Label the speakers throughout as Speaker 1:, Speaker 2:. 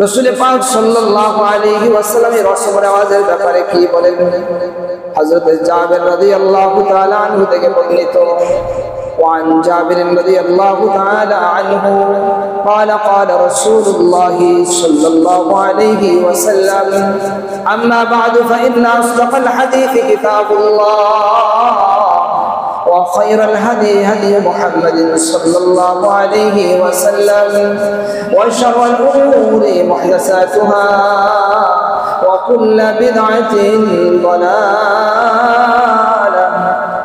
Speaker 1: রাসূল পাক সাল্লাল্লাহু আলাইহি ওয়াসাল্লামের রসমের আওয়াজের ব্যাপারে কি বলেন? হযরত জাবের রাদিয়াল্লাহু তাআলা আনহু থেকে বর্ণিত, وعن جابر رضي الله تعالى عنه قال قال رسول الله صلى الله عليه وسلم أما بعد فإن أصدق الحديث كتاب الله وخير الهدي هدي محمد صلى الله عليه وسلم وشر الأمور محدثاتها وكل بدعة ضلالة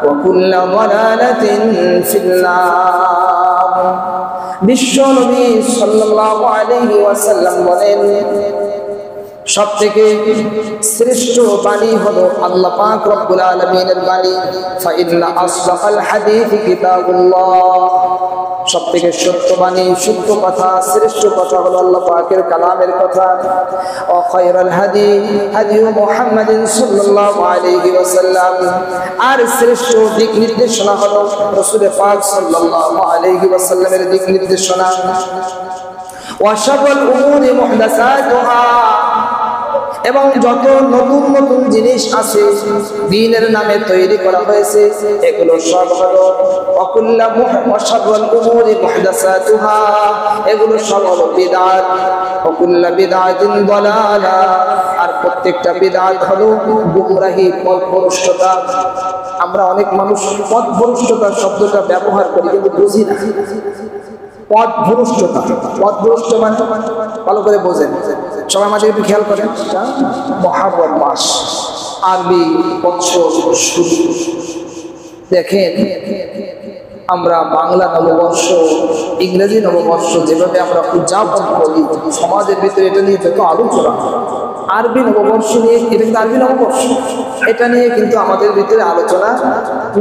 Speaker 1: وكل ضلالة في النار। বিশ্ব নবী সাল্লাল্লাহু আলাইহি ওয়াসাল্লাম বলেন, সবথেকে শ্রেষ্ঠ বাণী হলো আল্লাহ পাক রব্বুল আলামিনের বাণী। ফাইন্না আসদাকাল হাদিসি কিতাবুল্লাহ, সবথেকে সত্য বাণী, সত্য কথা, শ্রেষ্ঠ কথা হলো আল্লাহ পাকের কালামের কথা। ও খায়রুল হাদি হাদি মুহাম্মাদিন সাল্লাল্লাহু আলাইহি ওয়াসাল্লাম, আর শ্রেষ্ঠ দিক নির্দেশনা হলো রাসূল পাক সাল্লাল্লাহু আলাইহি ওয়াসাল্লামের দিক নির্দেশনা। ওয়া শাররুল উমুরি মুহদাসাতুহা, এবং যত নতুন নতুন জিনিস আছে দ্বীনের নামে তৈরি করা হয়েছে এগুলো সব হলো ওয়াশাররুল উমুরি মুহদাসাতুহা, এগুলো সব হলো বিদআত। ওয়াকুল্লু বিদআতিন দালালা, আর প্রত্যেকটা বিদআত হলো গুমরাহি, পথভ্রষ্টতা। আমরা অনেক মানুষ পথভ্রষ্টতা শব্দটা ব্যবহার করি কিন্তু বুঝি না। পথভ্রষ্টতা, পথভ্রষ্ট মানে ভালো করে বোঝেন, সবাই আমাদের একটু খেয়াল করেন। মুহররম মাস, আরবি বৎসর শুরু। দেখেন, আমরা বাংলা নববর্ষ, ইংরেজি নববর্ষ যেভাবে আমরা উদযাপন করি, সমাজের ভিতরে এটা নিয়ে যত আলোচনা, আরবি নববর্ষ নিয়ে, এটা কিন্তু আরবি নববর্ষ, এটা নিয়ে কিন্তু আমাদের ভিতরে আলোচনা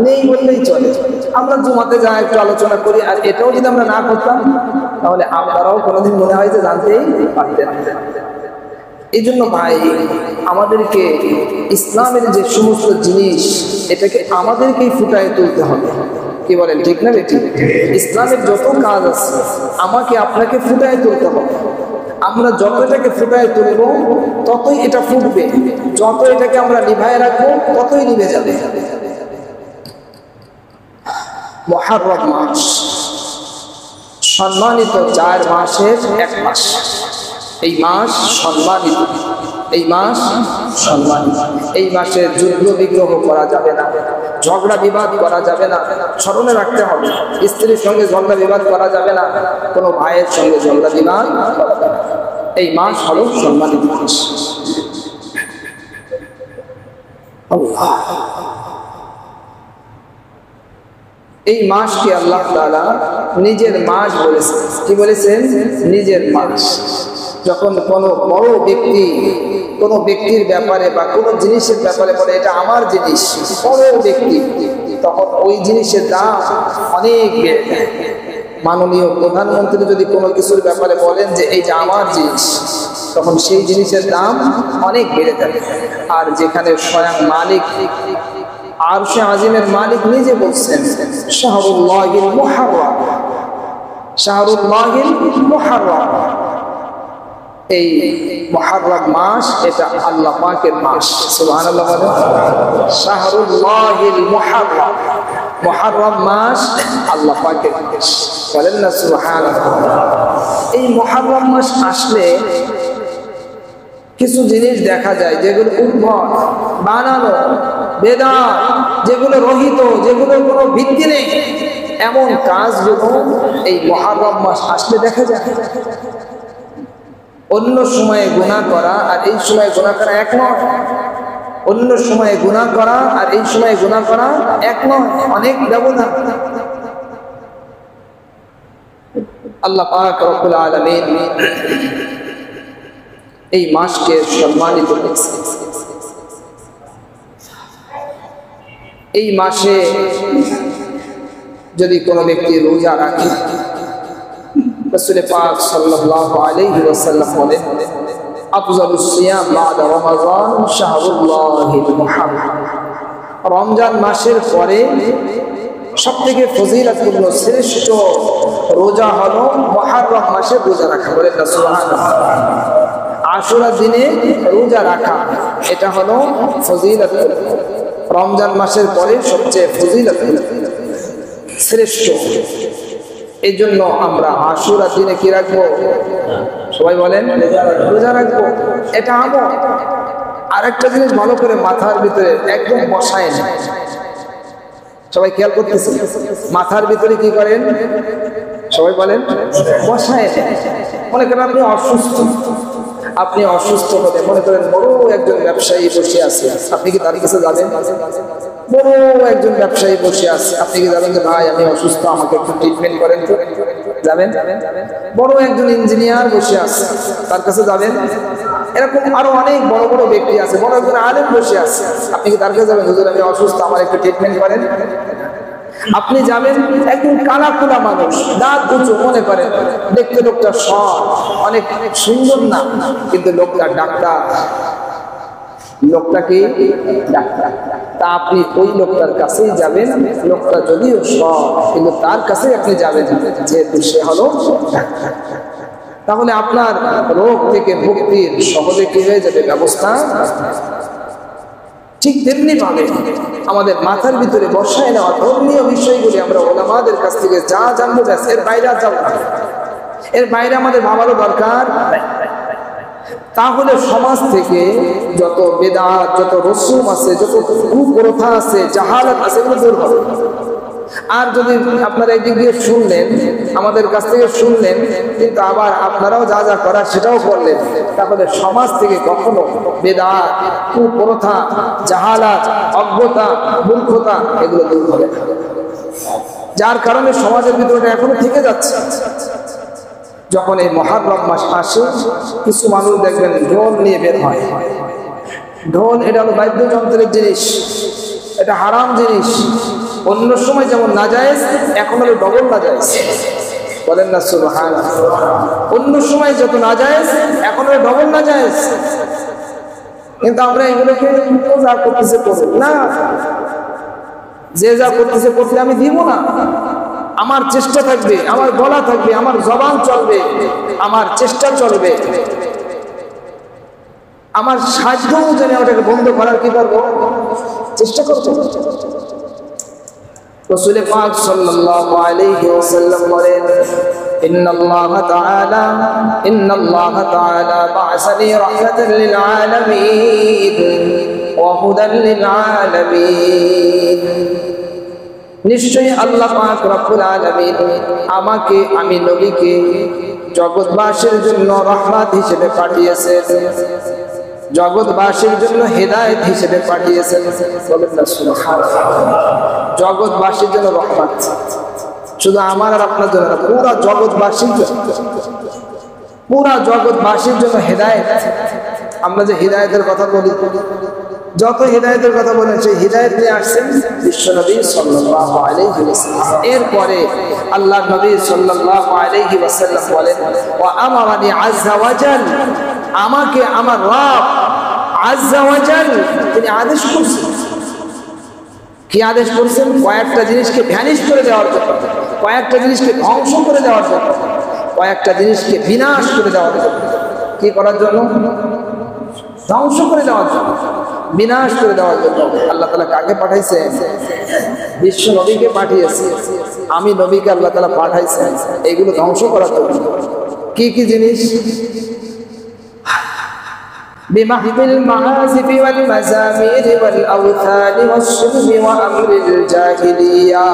Speaker 1: নেই বললেই চলে। আমরা জুমাতে যা একটু আলোচনা করি, আর এটাও যদি আমরা না করতাম তাহলে আপনারাও কোনোদিন মনে হয় যে জানতেই পারতেন। এই জন্য ভাই, আমাদেরকে ইসলামের যে সমস্ত জিনিস, এটাকে আমাদেরকেই ফুটায় তুলতে হবে। কি বলেন, ঠিক না বেটি? ইসলামের যত কাজ আছে আমাকে আপনাকে ফুটায় তুলতে হবে। আমরা যত এটাকে ফুটায় তুলব ততই এটা ফুটবে, যত এটাকে আমরা নিভায় রাখবো ততই নিভে যাবে। মুহররম মাস সম্মানিত 4 মাসের এক মাস। এই মাস সম্মানিত, এই মাস সম্মানিত। এই মাসে যুদ্ধ বিগ্রহ করা যাবে না, ঝগড়া বিবাদ করা যাবে না। স্মরণে রাখতে হবে, স্ত্রীর সঙ্গে ঝগড়া বিবাদ করা যাবে না, কোনো ভাইয়ের সঙ্গে ঝগড়া বিবাদ করা যাবে না। এই মাস হলো সম্মানিত মাস। আল্লাহ, এই মাসকে আল্লাহ তাআলা নিজের মাস বলেছেন। কি বলেছেন? নিজের মাস। যখন কোনো বড় ব্যক্তি কোনো ব্যক্তির ব্যাপারে বা কোনো জিনিসের ব্যাপারে বলে এটা আমার জিনিস, বড় ব্যক্তি, তখন ওই জিনিসের দাম অনেক বেড়ে যায়। মাননীয় প্রধানমন্ত্রী যদি কোনো কিছুর ব্যাপারে বলেন যে এইটা আমার জিনিস, তখন সেই জিনিসের দাম অনেক বেড়ে যাবে। আর যেখানে স্বয়ং মালিক, আরশে আজিমের মালিক নিজে বলছেন, শাহরুল্লাহিল মুহররম, শাহরুল্লাহিল মুহররম, এই মুহররম মাস এটা আল্লাহ পাকের মাস। সুবহানাল্লাহ বলেন। শাহরুল্লাহিল মুহররম, মুহররম মাস আল্লাহ পাকের মাস, বলেন না সুবহানাল্লাহ। এই মুহররম মাস আসলে কিছু জিনিস দেখা যায় যেগুলো উদ্ভট, বানানো, বেদাত, যেগুলো রহিত, যেগুলোর কোনো ভিত্তি নেই, এমন কাজগুলো এই মুহররম মাস আসলে দেখা যায়। অন্য সময়ে গুনাহ করা আর এই সময়ে গুনাহ করা এক নয়। অন্য সময়ে গুনাহ করা আর এই সময়ে গুনাহ করা এক নয়, অনেক ব্যবধান। আল্লাহ পাক রব্বুল আলামিন এই মাসকে সম্মানিত করেছেন। এই মাসে যদি কোনো ব্যক্তি রোজা রাখে, রাসূল পাক সাল্লাল্লাহু আলাইহি ওয়াসাল্লাম বলেন, আফজালুস সিয়াম বা'দা রমাযান শাহরুল্লাহিল মুহররম। রমজান মাসের পরে সবথেকে ফজিলতপূর্ণ শ্রেষ্ঠ রোজা হলো মুহররম মাসে রোজা রাখা। বলেন না সুবহানাল্লাহ। আশুরার দিনে রোজা রাখা এটা হলো ফজিলত, রমজান মাসের পরে সবচেয়ে ফজিলত শ্রেষ্ঠ। এই জন্য আমরা আশুরার দিনে কি রাখবো? সবাই বলেন রোজা রাখবো, এটা আমল। আরেকটা জিনিস ভালো করে মাথার ভিতরে একদম বসায় না, সবাই খেয়াল করতেছে, মাথার ভিতরে কি করেন? সবাই বলেন বসায় না। মনে করেন আপনি অসুস্থ, আপনি অসুস্থ হলে মনে করেন বড় একজন ব্যবসায়ী বসে আছে, আপনি কি তার কাছে যাবেন? বড় একজন ব্যবসায়ী বসে আছে, আপনি কি যাবেন যে ভাই আমি অসুস্থ, আমাকে একটু ট্রিটমেন্ট করেন? যাবেন? বড় একজন ইঞ্জিনিয়ার বসে আছে, তার কাছে যাবেন? এরকম আরো অনেক বড় বড় ব্যক্তি আছে, বড় একজন আলেম বসে আছে, আপনি কি তার কাছে যাবেন হুজুর আমি অসুস্থ, আমার একটু ট্রিটমেন্ট করেন? আপনি যাবেন একদম কালা খোলা মানুষ, দাঁত উঁচু, মনে করেন দেখতে লোকটা সৎ, অনেক সুন্দর না, কিন্তু লোকটা ডাক্তার, লোকটা কি ডাক্তার, তা আপনি ওই লোকটার কাছেই যাবেন। লোকটা যদিও সৎ কিন্তু তার কাছেই আপনি যাবেন, যেহেতু সে হলো ডাক্তার। তাহলে আপনার রোগ থেকে মুক্তির সহজে কি হয়ে যাবে ব্যবস্থা। ঠিক তেমনি ভাবে আমাদের মাথার ভিতরে বসায় নেওয়া ধর্মীয় বিষয়গুলি আমরা ওলামাদের কাছ থেকে যা জানবো, এর বাইরে যাবো, এর বাইরে আমাদের ভাবারও দরকার। তাহলে সমাজ থেকে যত বেদাত, যত রসুম আছে, যত কুপ্রথা আছে, জাহালাত আছে, এগুলো দূর হবে। আর যদি আপনারা এই দিক দিয়ে শুনলেন, আমাদের কাছ থেকে শুনলেন, কিন্তু আবার আপনারাও যা যা করার সেটাও করলেন, তাহলে সমাজ থেকে কখনো বেদাত, কুপ্রথা, জাহালাত, অজ্ঞতা, মূর্খতা এগুলো দূর হবে না। যার কারণে সমাজের ভিতরে এখনো থেকে যাচ্ছে। যখন এই মুহররম মাস আসে, কিছু মানুষ দেখবেন ঢোল নিয়ে বের হয়। ঢোল এটা হলো বাদ্যযন্ত্রের জিনিস, এটা হারাম জিনিস। অন্য সময় যেমন নাজায়েজ, এখন হলো ডবল নাজায়েজ, বলেন না সুবহানাল্লাহ। অন্য সময় যত নাজায়েজ, এখন হলো ডবল নাজায়েজ। কিন্তু আমরা এগুলোকে যা করতেছে করব না, যে যা করতেছে করতে আমি দিব না। আমার চেষ্টা থাকবে, আমার গলা থাকবে, আমার জবান চলবে, আমার চেষ্টা চলবে, আমার সাধ্য অনুযায়ী ওটাকে বন্ধ করার কি করবো? চেষ্টা করবো। রাসূল পাক সাল্লাল্লাহু আলাইহি ওয়াসাল্লাম বলেন, ইন্নাল্লাহা তাআলা বা'সানি রাহমাতাল লিল আলামিন ওয়া হুদাল লিল আলামিন। নিশ্চয়ই আল্লাহ পাক রব্বুল আলামিন আমাকে, আমি নবীকে জগৎবাসীর জন্য রহমত হিসেবে পাঠিয়েছেন, জগৎবাসীর জন্য হেদায়েত হিসেবে পাঠিয়েছেন। বলেন না সুবহানাল্লাহ। জগৎবাসীর জন্য রহমত, শুধু আমার আর আপনার জন্য না, পুরা জগৎবাসীর জন্য, পুরা জগৎবাসীর জন্য হেদায়েত। আমরা যে হেদায়েতের কথা বলি, যত হিদায়াতের কথা বলেন সেই হিদায়াত নিয়ে আসছেন বিশ্বনবী সাল্লাল্লাহু আলাইহি ওয়াসাল্লাম। এরপরে আল্লাহর নবী সাল্লাল্লাহু আলাইহি ওয়াসাল্লাম বলেন, ওয়া আমারানি আযজা ওয়া জাল, আমাকে আমার রব আযজা ওয়া জাল তিনি আদেশ করেছেন। কি আদেশ করেছেন? কয়েকটা জিনিসকে ভ্যানিশ করে দেওয়ার জন্য, কয়েকটা জিনিসকে ধ্বংস করে দেওয়ার জন্য, কয়েকটা জিনিসকে বিনাশ করে দেওয়ার জন্য। কি করার জন্য? ধ্বংস করে দেওয়ার জন্য, বিনাশ করে দেওয়ার জন্য। আল্লাহ তাআলা কাকে পাঠাইছেন? বিশ্ব নবীকে পাঠিয়েছে। আমি নবীকে আল্লাহ তাআলা পাঠাইছেন এইগুলো ধ্বংস করার জন্য। কি কি জিনিস? বিমাহবিল মাআসিফি ওয়াল মাযামির ওয়াল আওথানি ওয়াশ-শুরবি ওয়া আমরিল জাহিলিয়া।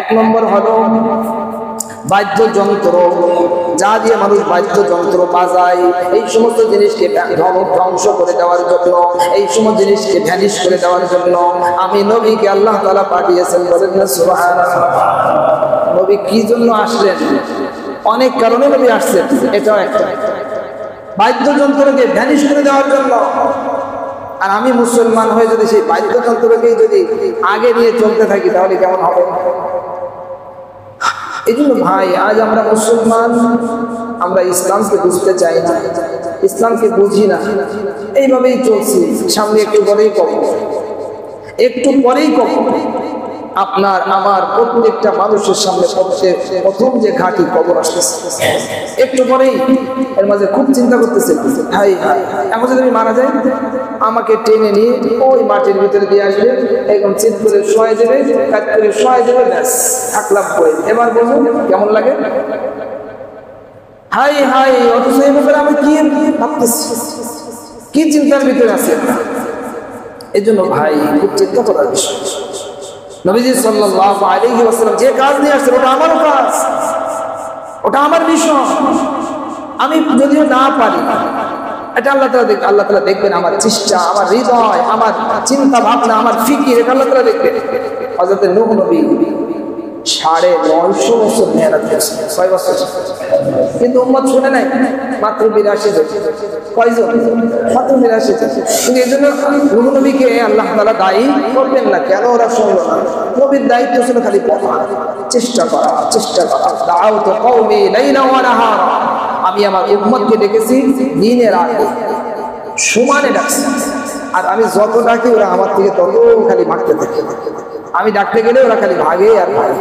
Speaker 1: এক নম্বর হলো বাদ্যযন্ত্র, যা দিয়ে মানুষ বাদ্যযন্ত্র বাজায়, এই সমস্ত জিনিসকে ধ্বংস করে দেওয়ার জন্য, এই সমস্ত জিনিসকে ভ্যানিশ করে দেওয়ার জন্য আমি নবীকে আল্লাহ তাআলা পাঠিয়েছেন। বলেন না সুবহানাল্লাহ। নবী কি জন্য আসলেন? অনেক কারণে নবী আসছেন, এটাও একটা। বাদ্যযন্ত্রকে ভ্যানিশ করে দেওয়ার জন্য। আর আমি মুসলমান হয়ে যদি সেই বাদ্যযন্ত্রকেই যদি আগে নিয়ে চলতে থাকি তাহলে কেমন হবে? এই জন্য ভাই, আজ আমরা মুসলমান, আমরা ইসলামকে বুঝতে চাই না, ইসলামকে বুঝি না, এইভাবেই চলছি। সামনে একটু পরেই কম, একটু পরেই কম, আপনার আমার প্রত্যেকটা মানুষের সামনে প্রথম যে ঘাটি কবর আসতেছে। একটু পরেই এর মাঝে খুব চিন্তা করতেছে, হাই হাই এখন যদি আমি মারা যাই, আমাকে টেনে নিয়ে ওই মাটির ভিতরে দিয়ে আসবে, একদম চিত করে শোয়াই দেবে, কাজ করে শোয়াই দেবে, ব্যাস থাকলাম বই। এবার বলুন কেমন লাগে? হাই হাই, অথচ এই ব্যাপারে আমি কি ভাবতেছি, কি চিন্তার ভিতরে আছে। এই জন্য ভাই খুব চিন্তা করার বিষয়। নবীজি সাল্লাল্লাহু আলাইহি ওয়াসাল্লাম যে কাজ নিয়ে আসছেন ওটা আমারও কাজ, ওটা আমার বিষয়। আমি যদিও না পারি, এটা আল্লাহ তাআলা দেখবেন। আমার চেষ্টা, আমার হৃদয়, আমার চিন্তা ভাবনা, আমার ফিকির, এটা আল্লাহ তাআলা দেখবেন। হযরত নূহ নবী 950 বছর মেহনত করেছেন, 6 বছর, কিন্তু উম্মত শুনে নাই, মাত্র 82 জন। কয়জন? মাত্র 82 জন। কিন্তু এই জন্য নূহ নবীকে আল্লাহ তাআলা দায়ী করবেন না। কেন ওরা শুনলো না? নবীর দায়িত্ব ছিল খালি বলা, চেষ্টা করা, চেষ্টা করা। দাউতু কওমি লাইলা ওয়া নাহারা, আমি আমার উম্মতকে ডেকেছি দিনের আগে, সমানে ডাকছি। আর আমি যত ডাকি ওরা আমার থেকে তত খালি ভাগতে থাকে। আমি ডাকতে গেলে ওরা খালি ভাগে আর ভাগে।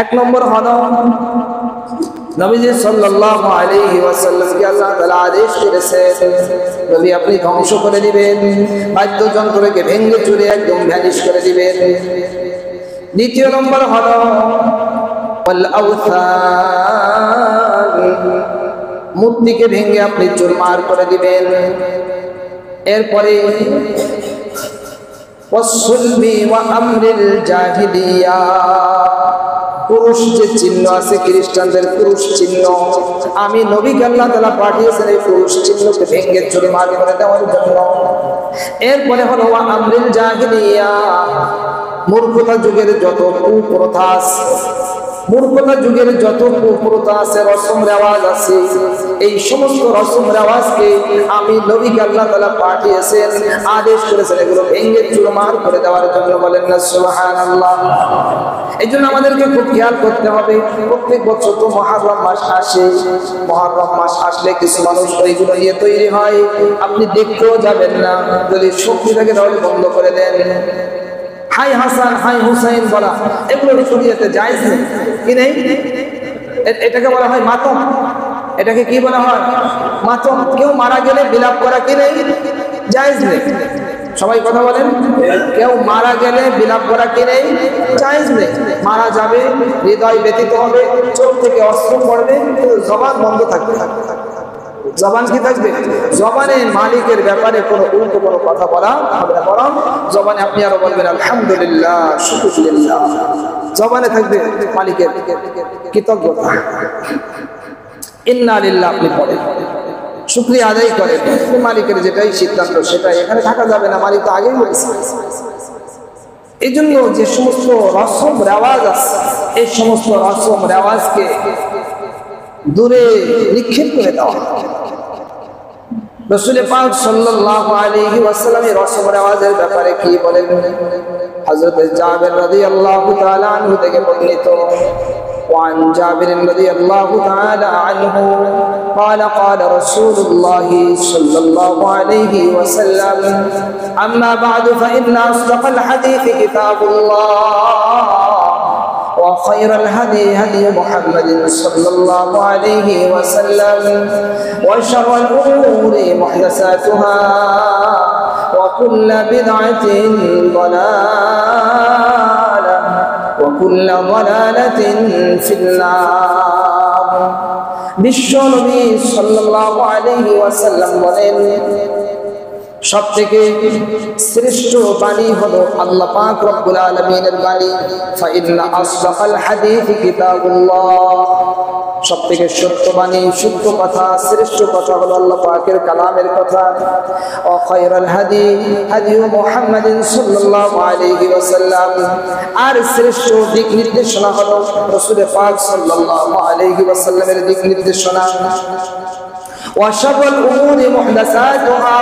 Speaker 1: 1 নম্বর হলো নবীজি সাল্লাল্লাহু আলাইহি ওয়াসাল্লামকে আল্লাহ তাআলা আদেশ করেছেন, নবী আপনি ধ্বংস করে দিবেন, বাদ্যযন্ত্রকে ভেঙে চুরে একদম ভ্যানিশ করে দিবেন। 2 নম্বর হলো ওয়াল আওথান, মূর্তিকে ভেঙে আপনি চুরমার করে দিবেন। এরপরে ওয়াসুলবি ওয়া আমরিল জাহিলিয়া, পুরুষ যে চিহ্ন আছে খ্রিস্টানদের পুরুষ চিহ্ন, আমি নবীকে আল্লাহ তাআলা পাঠিয়েছেন এই পুরুষ চিহ্নকে ভেঙে চুরমার করে দেওয়ার জন্য। এরপরে হলো ওয়া আমরিল জাহিলিয়া, মূর্খতা যুগের যত কুপ্রথা আছে, মূর্খতা যুগের যত কুপ্রথা আছে, রসম রেওয়াজ আছে, এই সমস্ত রসম রেওয়াজকে আমি নবীকে আল্লাহ তাআলা পাঠিয়েছেন, আদেশ করেছেন এগুলো ভেঙে চুরমার করে দেওয়ার জন্য। বলেন না সুবহানাল্লাহ। এই জন্য আমাদেরকে খুব খেয়াল করতে হবে। প্রত্যেক বছর তো মুহররম মাস আসে, মুহররম মাস আসলে কিছু মানুষ ওইগুলো নিয়ে তৈরি হয়, আপনি দেখতেও যাবেন না। যদি শক্তি থাকে তাহলে বন্ধ করে দেন। হাই হাসান, হাই হুসাইন বলা, এগুলো শরীয়তে জায়েজ নেই, কি নেই? এটাকে বলা হয় মাতম। এটাকে কি বলা হয়? মাতম। কেউ মারা গেলে বিলাপ করা কি নেই? জায়েজ নেই। সবাই কথা বলেন, কেউ মারা গেলে বিলাপ করা কি নেই? জায়েজ নেই। মারা যাবে, হৃদয় ব্যথিত হবে, চোখ থেকে অশ্রু পড়বে, কিন্তু জবান বন্ধ থাকবে। জবান কি থাকবে? জবানে মালিকের ব্যাপারে কোনো উল্টো কোনো কথা বলা হবে না, বরং জবানে আপনি আরো বলবেন আলহামদুলিল্লাহ, শুকরিল্লাহ। জবানে থাকবে মালিকের কৃতজ্ঞতা, ইন্না লিল্লাহ আপনি পড়েন, শুকরিয়া আদায় করেন। মালিকের যেটাই সিদ্ধান্ত সেটাই, এখানে থাকা যাবে না, মালিক তো আগেই বলেছে। এই জন্য যে সমস্ত রসম রেওয়াজ আছে, এই সমস্ত রসম রেওয়াজকে দূরে নিক্ষেপ করে দেওয়া। রাসূল পাক সাল্লাল্লাহু আলাইহি ওয়াসাল্লাম রসম রেওয়াজের ব্যাপারে কি বলেন? হযরত জাবের রাদিয়াল্লাহু তাআলা আনহু থেকে বর্ণিত, وعن جابر رضي الله تعالى عنه قال قال رسول الله صلى الله عليه وسلم أما بعد فإن أصدق الحديث كتاب الله وخير الهدي هدي محمد صلى الله عليه وسلم وشر الأمور محدثاتها وكل بدعة ضلالة وكل ضلالة في النار। বিশ্ব নবী সাল্লাল্লাহু আলাইহি ওয়াসাল্লাম বলেন, সবথেকে শ্রেষ্ঠ বাণী হলো আল্লাহ পাক রব্বুল আলামিনের বাণী। ফাইন্না আসদাকাল হাদিস কিতাবুল্লাহ, সবথেকে সত্য বাণী, সত্য কথা, শ্রেষ্ঠ কথা হলো আল্লাহ পাকের কালামের কথা। ও খায়রুল হাদি হাদি মুহাম্মাদিন সাল্লাল্লাহু আলাইহি ওয়াসাল্লাম, আর শ্রেষ্ঠ দিক নির্দেশনা হলো রাসূল পাক সাল্লাল্লাহু আলাইহি ওয়াসাল্লামের দিক নির্দেশনা। ওয়া শাররুল উমুরি মুহদাসাতুহা,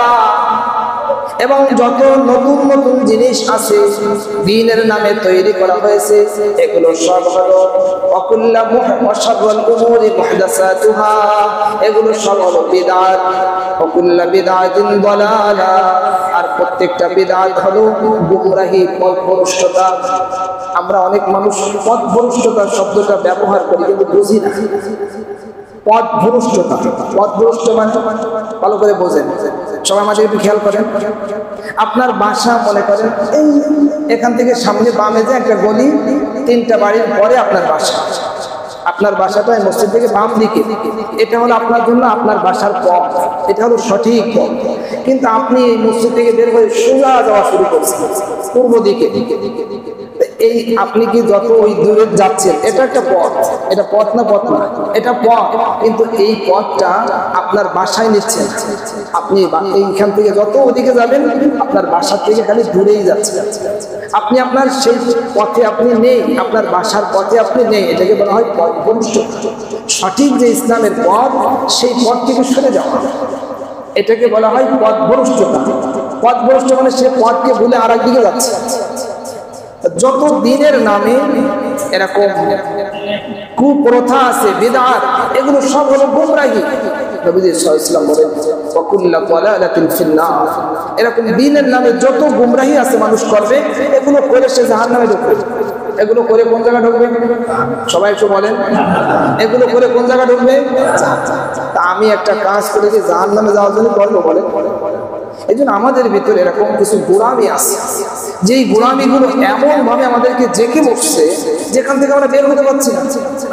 Speaker 1: এবং যত নতুন নতুন জিনিস আছে দ্বীনের নামে তৈরি করা হয়েছে এগুলো সব হলো এগুলো সব হলো বিদআত, বিদআতিন দালালা। আর প্রত্যেকটা বিদআত হলো গুমরাহি, পথভ্রষ্টতা। আমরা অনেক মানুষ পথভ্রষ্টতা শব্দটা ব্যবহার করি কিন্তু বুঝি না। পথভ্রষ্টতা, পথভ্রষ্ট মানে ভালো করে বোঝেন, সবাই আমাদের একটু খেয়াল করেন। আপনার বাসা মনে করেন এই এখান থেকে সামনে বামে যে একটা গলি, 3টা বাড়ির পরে আপনার বাসা। আপনার বাসাটা মসজিদ থেকে বাম দিকে, এটা হলো আপনার জন্য আপনার বাসার পথ, এটা হলো সঠিক পথ। কিন্তু আপনি এই মসজিদ থেকে বের হয়ে সোজা যাওয়া শুরু করছেন পূর্ব দিকে। এই আপনি কি যত ওই দূরে যাচ্ছেন এটা একটা পথ, এটা পথ না পথ না, এটা পথ, কিন্তু এই পথটা আপনার বাসায় নিচ্ছে। আপনি এইখান থেকে যত ওদিকে যাবেন আপনার বাসার থেকে খালি দূরেই যাচ্ছে। আপনি আপনার সেই পথে আপনি নেই, আপনার বাসার পথে আপনি নেই। এটাকে বলা হয় পথভ্রষ্ট। সঠিক যে ইসলামের পথ সেই পথ থেকে সরে যাওয়া, এটাকে বলা হয় পথভ্রষ্টতা। পথভ্রষ্ট মানে সে পথকে ভুলে আর একদিকে যাচ্ছে। যত দ্বীনের নামে এরকম কুপ্রথা আছে, বিদআত, এগুলো সব হলো গুমরাহি। নবী সাল্লাল্লাহু আলাইহি ওয়াসাল্লাম বলেন ওয়াকুল্লু দালালাতিন ফিন্নার। এরকম দ্বীনের নামে যত গুমরাহি আছে মানুষ করবে, এগুলো করে সে জাহান্নামে ঢুকবে। এগুলো করে কোন জায়গা ঢুকবে সবাই একটু বলেন? এগুলো করে কোন জায়গা ঢুকবে? তা আমি একটা কাজ করেছি জাহান্নামে যাওয়ার জন্য করবো বলে? এই জন্য আমাদের ভিতরে এরকম কিছু গোলামি আছে, যেই গোলামিগুলো এমন ভাবে আমাদেরকে জেঁকে বসছে যেখান থেকে আমরা বের হতে পারছি না।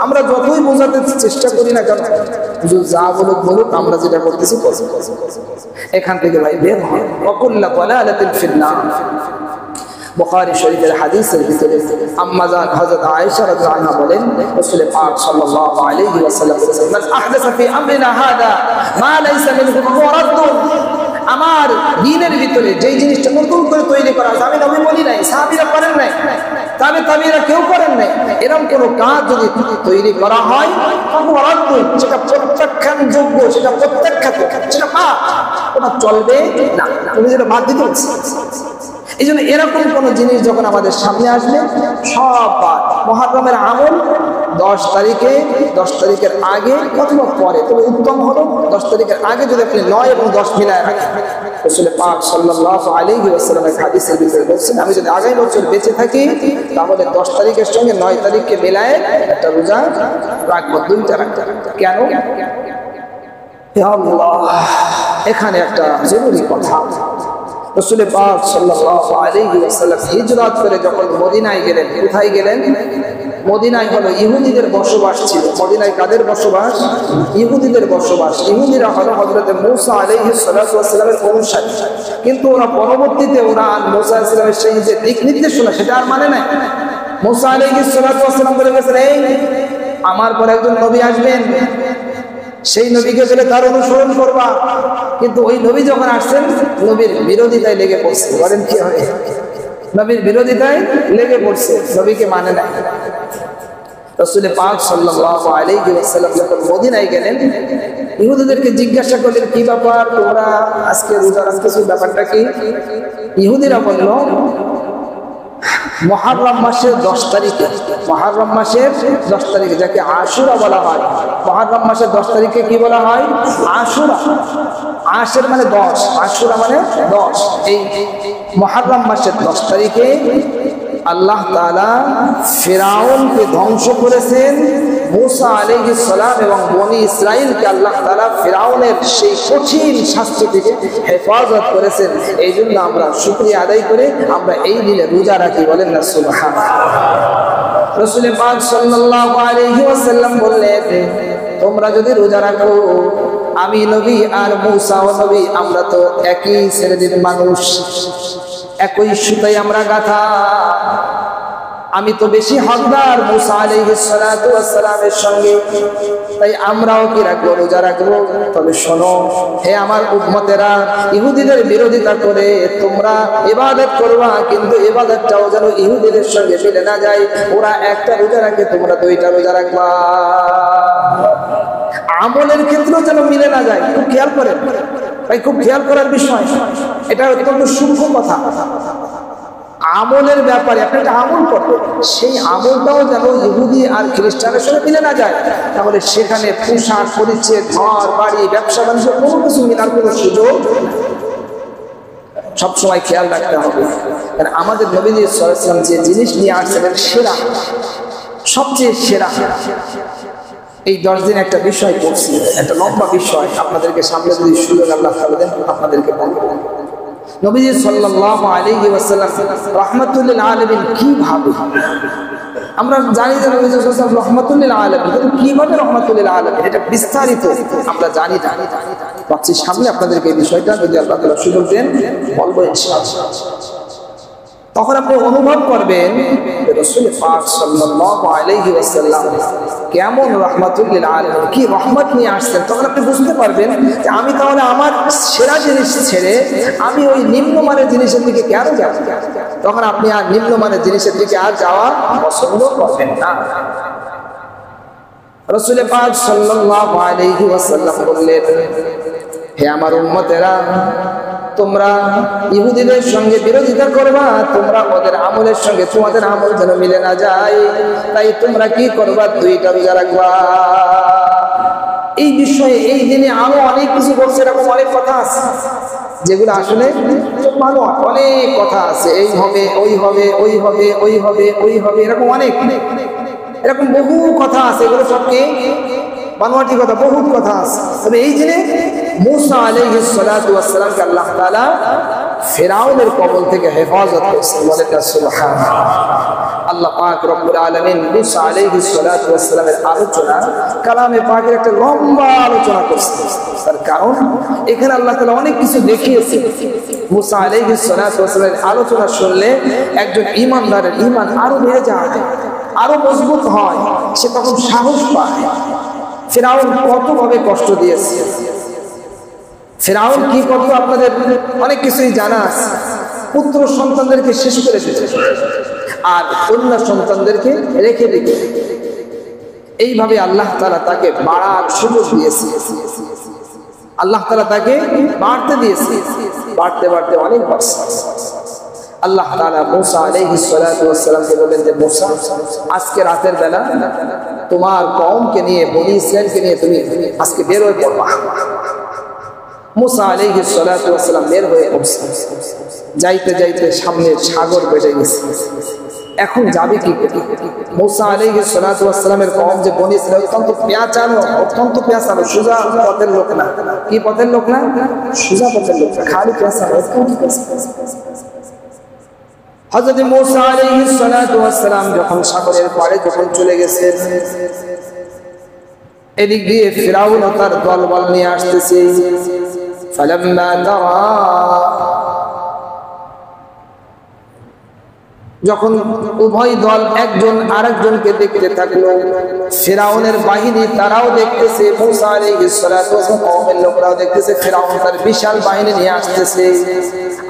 Speaker 1: আমরা যতই বোঝাতে চেষ্টা করি না কেন, যা বলুক বলুক, আমরা যেটা করতেছি এখান থেকে ভাই বের হয়। ওয়াকুল্লু দালালাতিন ফিন্নার। বুখারী শরীফের হাদিসের ভিতরে আম্মা জান হযরত আয়েশা রাদিয়াল্লাহু আনহা বলেন রাসূল পাক সাল্লাল্লাহু আলাইহি ওয়াসাল্লাম বলেছেন মান আহদাসা ফি আমরিনা হাদা মা লাইসা মিনহু ফাহুয়া রাদ্দুন। আমার দ্বীনের ভিতরে যেই জিনিসটা নতুন করে তৈরি করা আছে, আমি নবী বলি নাই, সাহাবীরা করেন নাই, তাবেঈরা কেউ করেন নাই, এরকম কোন কাজ যদি তৈরি করা হয় ফাহুয়া রাদ্দুন, সেটা প্রত্যাখ্যানযোগ্য, সেটা প্রত্যাখ্যাত, সেটা পাপ, ওটা চলবে না। তুমি যেটা বাদ দিতে হচ্ছে। এই জন্য এরকম কোন জিনিস যখন আমাদের সামনে আসবে সব মুহররমের আমল 10 তারিখের আগে অথবা পরে, তবে উত্তম হলো 10 তারিখের আগে যদি আপনি 9 এবং 10 মিলায় রাখেন। রাসূল পাক সাল্লাল্লাহু আলাইহি ওয়াসাল্লামের হাদিসের ভিতরে বলছেন আমি যদি আগামী বছর বেঁচে থাকি তাহলে 10 তারিখের সঙ্গে 9 তারিখকে মিলায় একটা রোজা রাখবো, 2টা রাখবো। কেন? হে আল্লাহ, এখানে একটা জরুরি কথা। রাসূল পাক সাল্লাল্লাহু আলাইহি ওয়াসাল্লাম হিজরত করে যখন মদিনায় গেলেন, কোথায় গেলেন? মদিনায় হলো ইহুদিদের বসবাস ছিল। মদিনায় কাদের বসবাস? ইহুদিদের বসবাস। ইহুদিরা হলো হযরত মূসা আলাইহিস সালাতু ওয়াস সালামের অনুসারী, কিন্তু ওরা পরবর্তীতে ওরা মূসা আলাইহিস সালামের সেই যে দিক নির্দেশনা সেটা আর মানে নাই। মূসা আলাইহিস সালাতু ওয়াস সালাম বলে গেছেন এই আমার পরে একজন নবী আসবেন, সেই নবীকে বলে তার অনুসরণ করবা। কিন্তু ওই নবী যখন আসছেন নবীর বিরোধিতায় লেগে পড়ছে। বলেন কি হয়? নবীর বিরোধিতায় লেগে পড়ছে, নবীকে মানে না। রাসূল পাক সাল্লাল্লাহু আলাইহি ওয়াসাল্লাম যখন মদিনায় গেলেন ইহুদিদেরকে জিজ্ঞাসা করলেন কি ব্যাপার, তোমরা আজকে রোজা রাখতেছো, ব্যাপারটা কি? ইহুদিরা বলল মুহররম মাসের 10 তারিখে, মুহররম মাসের 10 তারিখে যাকে আশুরা বলা হয়, মুহররম মাসের 10 তারিখে কি বলা হয়? আশুরা। আশের মানে 10, আশুরা মানে 10। এই মুহররম মাসের 10 তারিখে আল্লাহ তাআলা ফিরাউনকে ধ্বংস করেছেন। মূসা আলাইহিস সালাম এবং বনি ইসরাইলকে আল্লাহ তাআলা ফিরাউনের সেই কঠিন শাস্তি থেকে হেফাজত করেছেন। এই জন্য আমরা শুকরিয়া আদায় করে আমরা এই দিনে রোজা রাখি। বলেন না সুবহানাল্লাহ। রাসূল পাক সাল্লাল্লাহু আলাইহি ওয়াসাল্লাম বললেন তোমরা যদি রোজা রাখো, আমি নবী আর মূসা নবী আমরা তো একই শ্রেণীর মানুষ, একই সুতায় আমরা গাঁথা। আমি তো বেশি হকদার মূসা আলাইহিস সালাতু ওয়াস সালামের সঙ্গে, তাই আমরাও কি রাখবো? রোজা রাখবো। তবে শোনো হে আমার উম্মতেরা, ইহুদিদের বিরোধিতা করে তোমরা ইবাদত করবা, কিন্তু ইবাদতটাও যেন ইহুদিদের সঙ্গে মিলে না যায়। ওরা একটা রোজা রাখে, তোমরা 2টা রোজা রাখবা। আমলের ক্ষেত্রেও যেন মিলে না যায়, খুব খেয়াল করেন ভাই, খুব খেয়াল করার বিষয়। এটা অত্যন্ত সূক্ষ্ম কথা। আমলের ব্যাপারে আপনি একটা আমল করবেন, সেই আমলটাও যেন ইহুদি আর খ্রিস্টানের সঙ্গে মিলে না যায়, তাহলে সেখানে পোশাক পরিচ্ছদ, ঘর বাড়ি, ব্যবসা বাণিজ্য কোনো কিছু মিলার কোনো সুযোগ সবসময় খেয়াল রাখতে হবে। কারণ আমাদের নবী সাল্লাল্লাহু আলাইহি ওয়াসাল্লাম যে জিনিস নিয়ে আসছেন সেরা, সবচেয়ে সেরা। এই 10 দিন একটা বিষয় পড়ছি, একটা লম্বা বিষয়, আপনাদেরকে সামনে যদি সুযোগ আল্লাহ তাআলা দেন আপনাদেরকে বলবো। নবীজি সাল্লাল্লাহু আলাইহি ওয়াসাল্লাম রাহমাতুল লিল আলামিন কিভাবে, আমরা জানি যে নবী সাল্লাল্লাহু আলাইহি ওয়াসাল্লাম রাহমাতুল লিল আলামিন, কিন্তু কিভাবে রাহমাতুল লিল আলামিন এটা বিস্তারিত আমরা জানি না। ভাবছি সামনে আপনাদেরকে এই বিষয়টা যদি আল্লাহ তাআলা সুযোগ দেন বলবো ইনশাআল্লাহ। তখন আপনি অনুভব করবেন রাসূল পাক সাল্লাল্লাহু আলাইহি ওয়াসাল্লাম কেমন রাহমাতুল লিল আলামিন, কি রহমত নিয়ে আসছেন। তখন আপনি বুঝতে পারবেন যে আমি তাহলে আমার সেরা জিনিস ছেড়ে আমি ওই নিম্নমানের জিনিসের দিকে কেন যাব। তখন আপনি আর নিম্নমানের জিনিসের দিকে আর যাওয়া পছন্দ করবেন না। রাসূল পাক সাল্লাল্লাহু আলাইহি ওয়াসাল্লাম বললেন, হে আমার উম্মতেরা, তোমরা ইহুদিদের সঙ্গে বিরোধিতা করবা, তোমরা ওদের আমলের সঙ্গে তোমাদের আমল যেন মিলে না যায়, তাই তোমরা কি করবা, 2টা রোজা রাখবা। এই বিষয়ে এই দিনে আরো অনেক কিছু বলছে, এরকম অনেক কথা আছে যেগুলো আসলে অনেক কথা আছে, এই হবে, ওই হবে, ওই হবে, ওই হবে, ওই হবে, এরকম অনেক, এরকম বহু কথা আছে, এগুলো সবকে বানোয়াটি কথা, বহুত কথা আছে। তবে এই দিনে মূসা আলাইহিস সালাতু ওয়াস সালামকে আল্লাহ তাআলা ফিরাউনের কবল থেকে হেফাজত করেছেন, বলেন না সুবহানাল্লাহ। আল্লাহ পাক রব্বুল আলামিন মূসা আলাইহিস সালাতু ওয়াস সালামের আলোচনা, কালামে পাকের একটা লম্বা আলোচনা করেছেন। তার কারণ এখানে আল্লাহ তাআলা অনেক কিছু দেখিয়েছে। মূসা আলাইহিস সালাতু ওয়াস সালামের আলোচনা শুনলে একজন ঈমানদারের ঈমান আরো বেড়ে যায়, আরো মজবুত হয়, সে তখন সাহস পায়। ফিরাউন কতভাবে কষ্ট দিয়েছে, ফিরাউন কি করতো আপনাদের অনেক কিছুই জানা আছে। পুত্র সন্তানদেরকে শেষ করে দিতে আর কন্যা সন্তানদেরকে রেখে দিতে, এইভাবে আল্লাহ তাআলা তাকে বাড়ার সুযোগ দিয়েছে, আল্লাহ তাআলা তাকে বাড়তে দিয়েছে। বাড়তে বাড়তে অনেক বাড়ছে। আল্লাহ তাআলা মূসা আলাইহিস সালাতু ওয়াস সালামকে বলেন যে মূসা, আজকে রাতের বেলা তোমার কওমকে নিয়ে, বনি ইসরাইলকে নিয়ে তুমি আজকে বের হয়ে পড়বা। মূসা আলাইহিস সালাতু ওয়াস সালাম বের হয়ে পড়ছে। যাইতে যাইতে সামনে সাগর বেড়ে গেছে, এখন যাবে কি করে? মূসা আলাইহিস সালাতু ওয়াস সালামের কওম যে বনি ইসরাইল অত্যন্ত পেঁচানো, সোজা পথের লোক না। কি পথের লোক না? সোজা পথের লোক না, খালি পেঁচানো, অত্যন্ত পেঁচানো। হযরত মূসা আলাইহিস সালাতু ওয়াস সালাম যখন সাগরের পাড়ে যখন চলে গেছেন, এদিক দিয়ে ফিরাউন ও তার দলবল নিয়ে আসতেছে। ফালাম্মা তারা, যখন উভয় দল একজন আরেকজনকে দেখতে থাকলো, ফিরাউনের বাহিনী তারাও দেখতেছে, মূসা আলাইহিস সালাতু ওয়াস সালাম কওমের লোকরাও দেখতেছে, ফিরাউন তার বিশাল বাহিনী নিয়ে আসতেছে।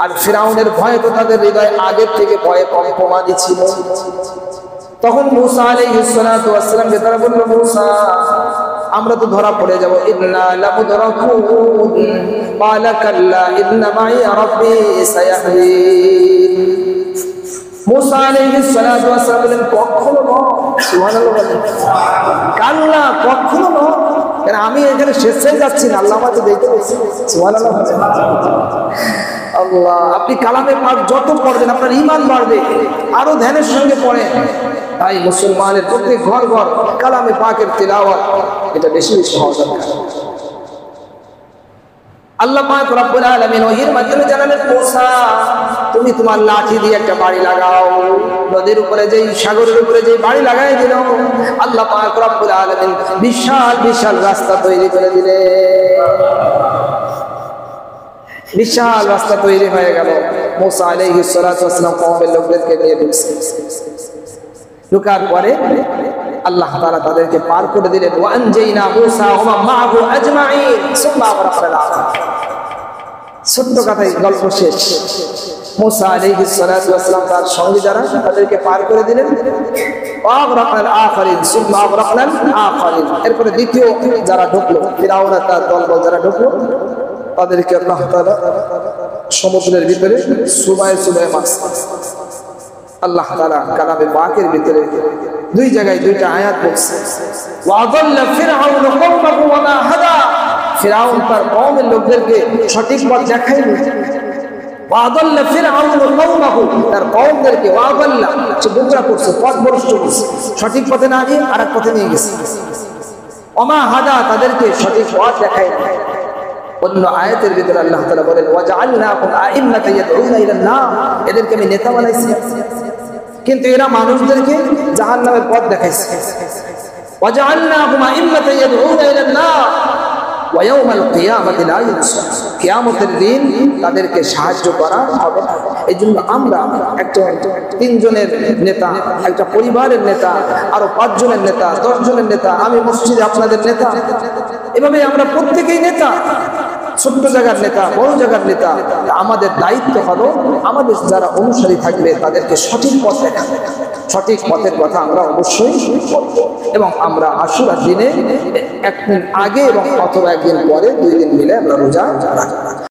Speaker 1: আর ফিরাউনের ভয়ে তো তাদের হৃদয় আগের থেকে ভয়ে কম্পমানই ছিল। তখন মূসা আলাইহিস সালাতু ওয়াস সালাম তারা বলল, মূসা, আমরা তো ধরা পড়ে যাব। ইন্না লামুদরাকুন ক্বালা কাল্লা ইন্না মাই রাব্বি সায়াহদিন। মূসা আলাইহিস সালাতু ওয়াস সালাম বলেন, কখনো নয়। সুবহানাল্লাহ বলেন, কাল্লা, কখনো নয়। কারণ আমি এখানে স্বেচ্ছায় যাচ্ছি না, আল্লাহ আমাকে দেখতে বলছে। সুবহানাল্লাহ বলেন। আল্লাহ, আপনি কালামে পাক যত পড়বেন আপনার ঈমান বাড়বে, আরো ধ্যানের সঙ্গে পড়েন। তাই মুসলমানের প্রত্যেক ঘর ঘর কালামে পাকের তিলাওয়াত এটা বেশি বেশি হওয়া দরকার। আল্লাহ পাক রব্বুল আলামিন ওহির মাধ্যমে জানালেন, মূসা, তুমি তোমার লাঠি দিয়ে একটা বাড়ি লাগাও। নদীর উপরে যেই, সাগরের উপরে যেই বাড়ি লাগাই দিল, আল্লাহ পাক রব্বুল আলামিন বিশাল বিশাল রাস্তা তৈরি করে দিলেন। বিশাল রাস্তা তৈরি হয়ে গেল। মূসা আলাইহিস সালাতু ওয়াস সালাম কওমের লোকদেরকে নিয়ে ঢুকছে। ঢোকার পরে আল্লাহ তাআলা তাদেরকে পার করে দিলেন। ওয়া আনজাইনা মূসা ওয়া মান মা'হু আজমাইন সুম্মা আগরাকনাল আখারিন। ছোট্ট কথাই গল্প শেষ। মূসা আলাইহিস সালাতু ওয়াস সালাম তার সঙ্গী যারা তাদেরকে পার করে দিলেন। ওয়া আগরাকনাল আখারিন সুম্মা আগরাকনাল আখারিন। এরপরে দ্বিতীয় যারা ঢুকলো, ফিরাউন আর তার দলবল যারা ঢুকলো, তাদেরকে আল্লাহ তাআলা সমুদ্রের ভিতরে সুবায় সুবায় মাছ। আল্লাহ তাআলা কালামে পাকের ভিতরে দুই জায়গায় দুইটা আয়াত বলছে, ওয়াদাল্লা ফিরআউন কওমাহু ওয়া মা হাদা, ফিরআউন তার কওমের লোকদেরকে সঠিক পথ দেখায়নি। ওয়াদাল্লা ফিরআউন কওমাহু, তার কওমদেরকে ওয়াদাল্লা সে গোমরাহ করছে, পথভ্রষ্ট করছে, সঠিক পথে না গিয়ে আরেক পথে নিয়ে গেছে। ওয়া মা হাদা, তাদেরকে সঠিক পথ দেখায়নি। অন্য আয়াতের ভিতরে আল্লাহ তাআলা বলেন, ওয়াজআলনাহুম আইম্মাতান ইয়াদউনা ইলান নার, এদেরকে আমি নেতা বানাইছি, কিন্তু এরা মানুষদেরকে জাহান্নামের পথ দেখাইছে। ওয়াজআলনাহুম আইম্মাতান ইয়াদউনা ইলান নার ওয়া ইয়াওমাল কিয়ামাতি লা ইনসার, কিয়ামতের দিন তাদেরকে সাহায্য করা হবে না। এইজন্য আমরা একটা 3 জনের নেতা, একটা পরিবারের নেতা, আরো 5 জনের নেতা, 10 জনের নেতা, আমি মসজিদে আপনাদের নেতা, এভাবে আমরা প্রত্যেকেই নেতা, ছোট্ট জায়গার নেতা, বড় জায়গার নেতা। আমাদের দায়িত্ব হলো আমাদের যারা অনুসারী থাকবে তাদেরকে সঠিক পথ দেখানো, সঠিক পথের কথা আমরা অবশ্যই বলব। এবং আমরা আশুরার দিনে একদিন আগে এবং অথবা একদিন পরে 2 দিন মিলে আমরা রোজা রাখবো।